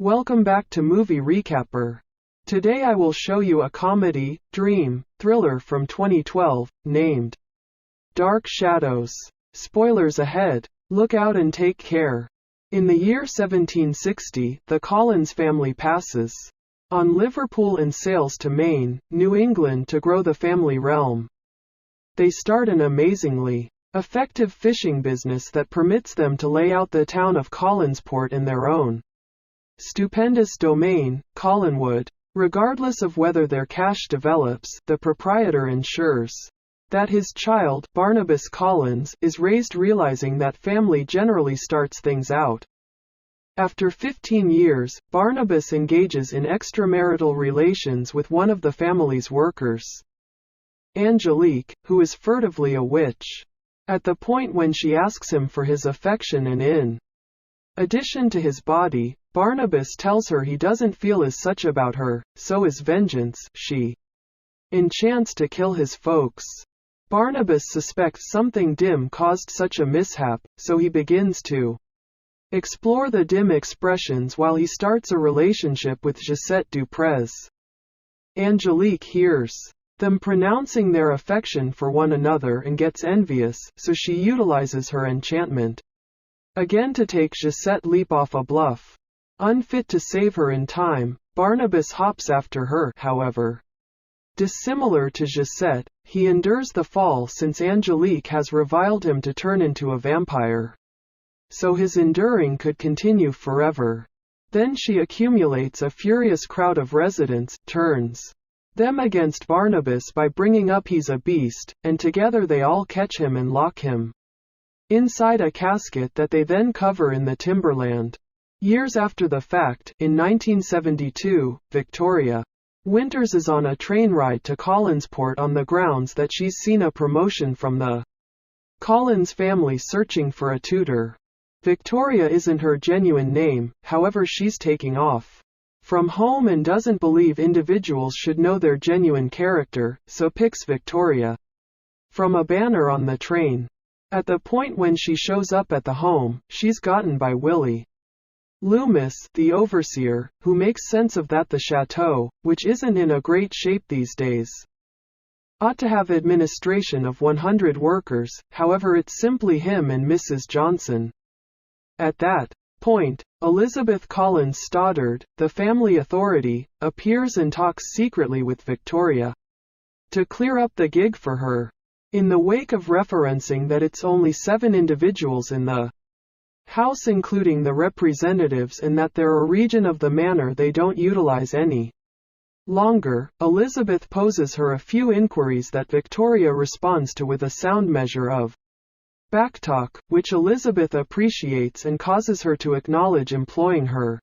Welcome back to Movie Recapper. Today I will show you a comedy, dream, thriller from 2012, named Dark Shadows. Spoilers ahead. Look out and take care. In the year 1760, the Collins family passes on Liverpool and sails to Maine, New England to grow the family realm. They start an amazingly effective fishing business that permits them to lay out the town of Collinsport in their own stupendous domain, Collinwood. Regardless of whether their cash develops, the proprietor ensures that his child, Barnabas Collins, is raised realizing that family generally starts things out. After 15 years, Barnabas engages in extramarital relations with one of the family's workers, Angelique, who is furtively a witch, at the point when she asks him for his affection and in addition to his body, Barnabas tells her he doesn't feel as such about her, so as vengeance, she enchants to kill his folks. Barnabas suspects something dim caused such a mishap, so he begins to explore the dim expressions while he starts a relationship with Gisette Duprez. Angelique hears them pronouncing their affection for one another and gets envious, so she utilizes her enchantment again to take Gisette leap off a bluff. Unfit to save her in time, Barnabas hops after her, however. Dissimilar to Gisette, he endures the fall since Angelique has reviled him to turn into a vampire, so his enduring could continue forever. Then she accumulates a furious crowd of residents, turns them against Barnabas by bringing up he's a beast, and together they all catch him and lock him inside a casket that they then cover in the timberland. Years after the fact, in 1972, Victoria Winters is on a train ride to Collinsport on the grounds that she's seen a promotion from the Collins family searching for a tutor. Victoria isn't her genuine name, however she's taking off from home and doesn't believe individuals should know their genuine character, so picks Victoria from a banner on the train. At the point when she shows up at the home, she's gotten by Willie Loomis, the overseer, who makes sense of that the chateau, which isn't in a great shape these days, ought to have administration of 100 workers, however it's simply him and Mrs. Johnson. At that point, Elizabeth Collins Stoddard, the family authority, appears and talks secretly with Victoria to clear up the gig for her, in the wake of referencing that it's only 7 individuals in the house including the representatives and that they're a region of the manor they don't utilize any longer. Elizabeth poses her a few inquiries that Victoria responds to with a sound measure of backtalk, which Elizabeth appreciates and causes her to acknowledge employing her.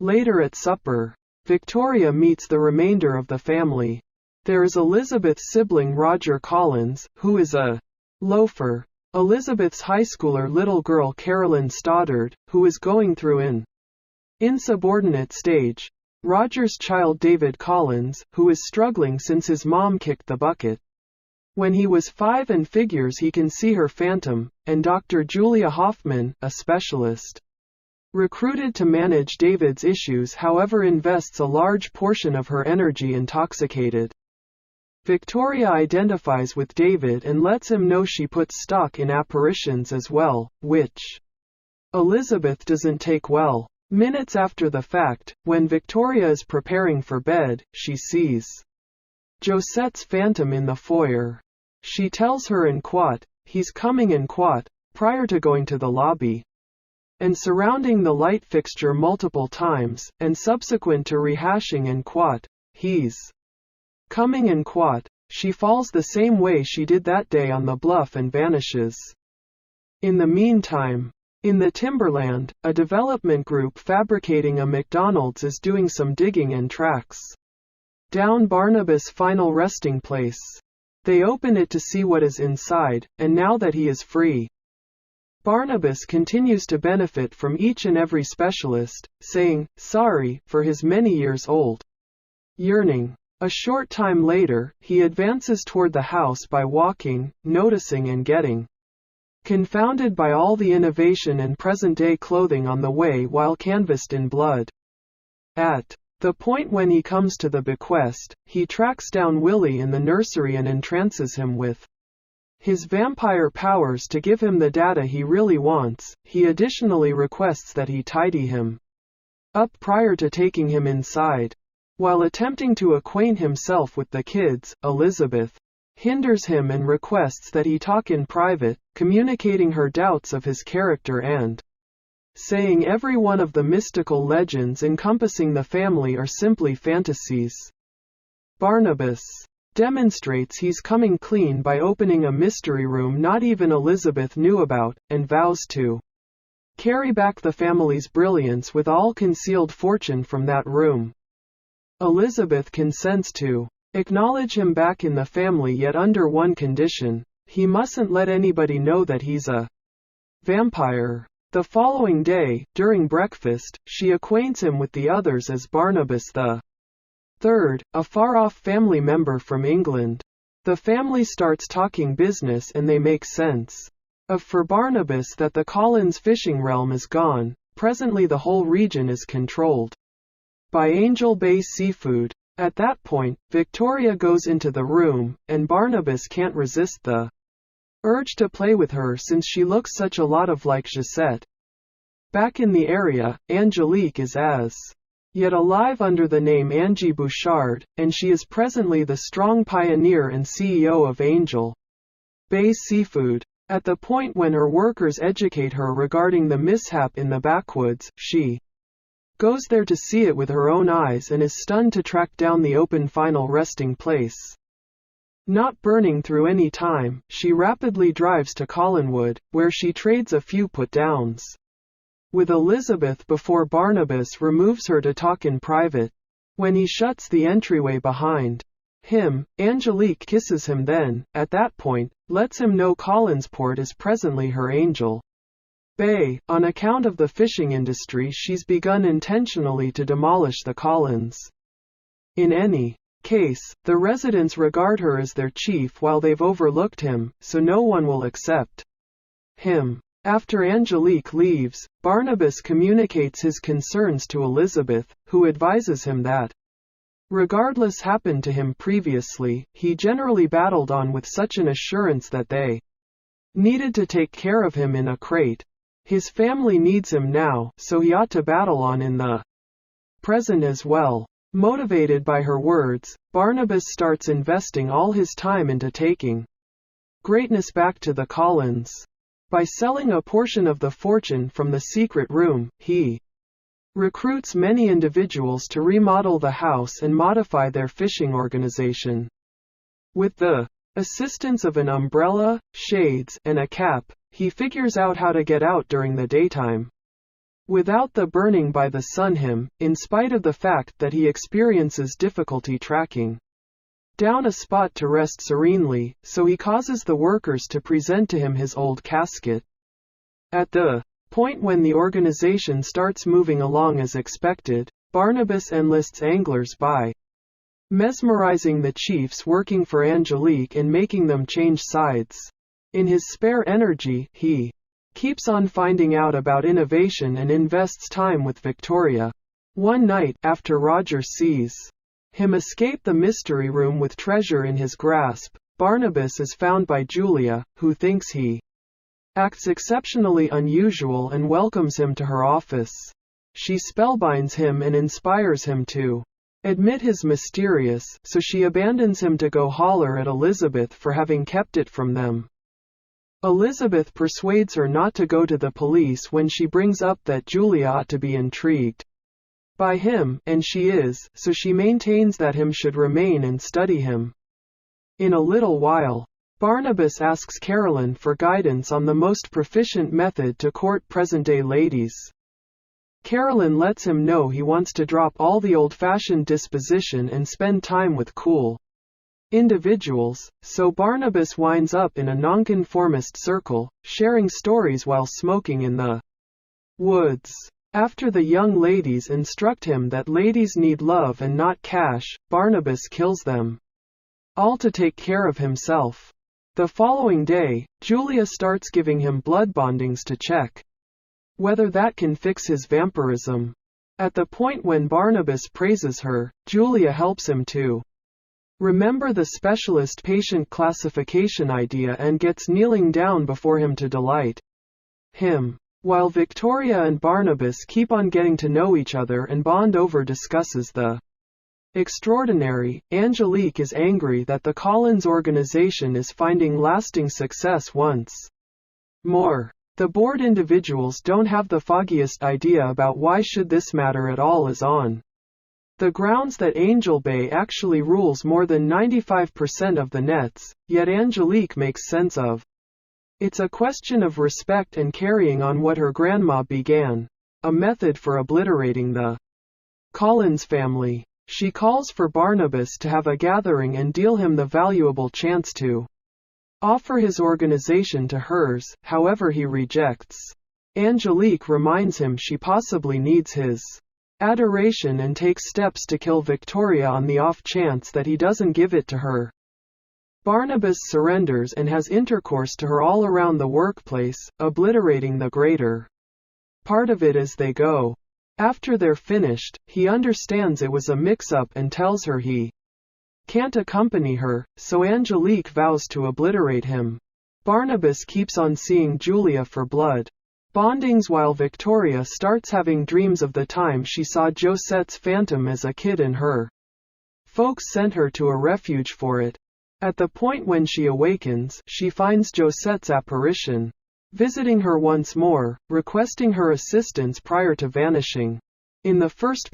Later at supper, Victoria meets the remainder of the family. There is Elizabeth's sibling Roger Collins, who is a loafer, Elizabeth's high schooler little girl Carolyn Stoddard, who is going through an insubordinate stage, Roger's child David Collins, who is struggling since his mom kicked the bucket when he was 5 and figures he can see her phantom, and Dr. Julia Hoffman, a specialist recruited to manage David's issues however invests a large portion of her energy intoxicated. Victoria identifies with David and lets him know she puts stock in apparitions as well, which Elizabeth doesn't take well. Minutes after the fact, when Victoria is preparing for bed, she sees Josette's phantom in the foyer. She tells her in quote, "He's coming" in quote, prior to going to the lobby and surrounding the light fixture multiple times, and subsequent to rehashing in quote, "He's coming" in quote, she falls the same way she did that day on the bluff and vanishes. In the meantime, in the timberland, a development group fabricating a McDonald's is doing some digging and tracks down Barnabas' final resting place. They open it to see what is inside, and now that he is free, Barnabas continues to benefit from each and every specialist, saying sorry for his many years old yearning. A short time later, he advances toward the house by walking, noticing and getting confounded by all the innovation and present-day clothing on the way while canvassed in blood. At the point when he comes to the bequest, he tracks down Willie in the nursery and entrances him with his vampire powers to give him the data he really wants. He additionally requests that he tidy him up prior to taking him inside. While attempting to acquaint himself with the kids, Elizabeth hinders him and requests that he talk in private, communicating her doubts of his character and saying every one of the mystical legends encompassing the family are simply fantasies. Barnabas demonstrates he's coming clean by opening a mystery room not even Elizabeth knew about, and vows to carry back the family's brilliance with all concealed fortune from that room. Elizabeth consents to acknowledge him back in the family, yet under one condition: he mustn't let anybody know that he's a vampire. The following day, during breakfast, she acquaints him with the others as Barnabas the Third, a far-off family member from England. The family starts talking business and they make sense of for Barnabas that the Collins fishing realm is gone. Presently the whole region is controlled by Angel Bay Seafood. At that point, Victoria goes into the room, and Barnabas can't resist the urge to play with her since she looks such a lot of like Gisette. Back in the area, Angelique is as yet alive under the name Angie Bouchard, and she is presently the strong pioneer and CEO of Angel Bay Seafood. At the point when her workers educate her regarding the mishap in the backwoods, she goes there to see it with her own eyes and is stunned to track down the open final resting place. Not burning through any time, she rapidly drives to Collinwood, where she trades a few put-downs with Elizabeth before Barnabas removes her to talk in private. When he shuts the entryway behind him, Angelique kisses him, then, at that point, lets him know Collinsport is presently her Angel Bay. On account of the fishing industry, she's begun intentionally to demolish the Collins. In any case, the residents regard her as their chief while they've overlooked him, so no one will accept him. After Angelique leaves, Barnabas communicates his concerns to Elizabeth, who advises him that regardless happened to him previously, he generally battled on with such an assurance that they needed to take care of him in a crate. His family needs him now, so he ought to battle on in the present as well. Motivated by her words, Barnabas starts investing all his time into taking greatness back to the Collins. By selling a portion of the fortune from the secret room, he recruits many individuals to remodel the house and modify their fishing organization. With the assistance of an umbrella, shades, and a cap, he figures out how to get out during the daytime without the burning by the sun him, in spite of the fact that he experiences difficulty tracking down a spot to rest serenely, so he causes the workers to present to him his old casket. At the point when the organization starts moving along as expected, Barnabas enlists anglers by mesmerizing the chiefs working for Angelique and making them change sides. In his spare energy, he keeps on finding out about innovation and invests time with Victoria. One night, after Roger sees him escape the mystery room with treasure in his grasp, Barnabas is found by Julia, who thinks he acts exceptionally unusual and welcomes him to her office. She spellbinds him and inspires him to admit his mysterious, so she abandons him to go holler at Elizabeth for having kept it from them. Elizabeth persuades her not to go to the police when she brings up that Julia ought to be intrigued by him, and she is, so she maintains that him should remain and study him. In a little while, Barnabas asks Carolyn for guidance on the most proficient method to court present-day ladies. Carolyn lets him know he wants to drop all the old-fashioned disposition and spend time with cool individuals, so Barnabas winds up in a nonconformist circle, sharing stories while smoking in the woods. After the young ladies instruct him that ladies need love and not cash, Barnabas kills them all to take care of himself. The following day, Julia starts giving him blood bondings to check whether that can fix his vampirism. At the point when Barnabas praises her, Julia helps him to remember the specialist patient classification idea and gets kneeling down before him to delight him. While Victoria and Barnabas keep on getting to know each other and bond over discusses the extraordinary, Angelique is angry that the Collins organization is finding lasting success once more. The board individuals don't have the foggiest idea about why should this matter at all is on the grounds that Angel Bay actually rules more than 95% of the nets, yet Angelique makes sense of. It's a question of respect and carrying on what her grandma began, a method for obliterating the Collins family. She calls for Barnabas to have a gathering and deal him the valuable chance to offer his organization to hers, however he rejects. Angelique reminds him she possibly needs his adoration and takes steps to kill Victoria on the off chance that he doesn't give it to her. Barnabas surrenders and has intercourse to her all around the workplace, obliterating the greater part of it as they go. After they're finished, he understands it was a mix-up and tells her he can't accompany her, so Angelique vows to obliterate him. Barnabas keeps on seeing Julia for blood bondings while Victoria starts having dreams of the time she saw Josette's phantom as a kid and her folks sent her to a refuge for it. At the point when she awakens, she finds Josette's apparition visiting her once more, requesting her assistance prior to vanishing. In the first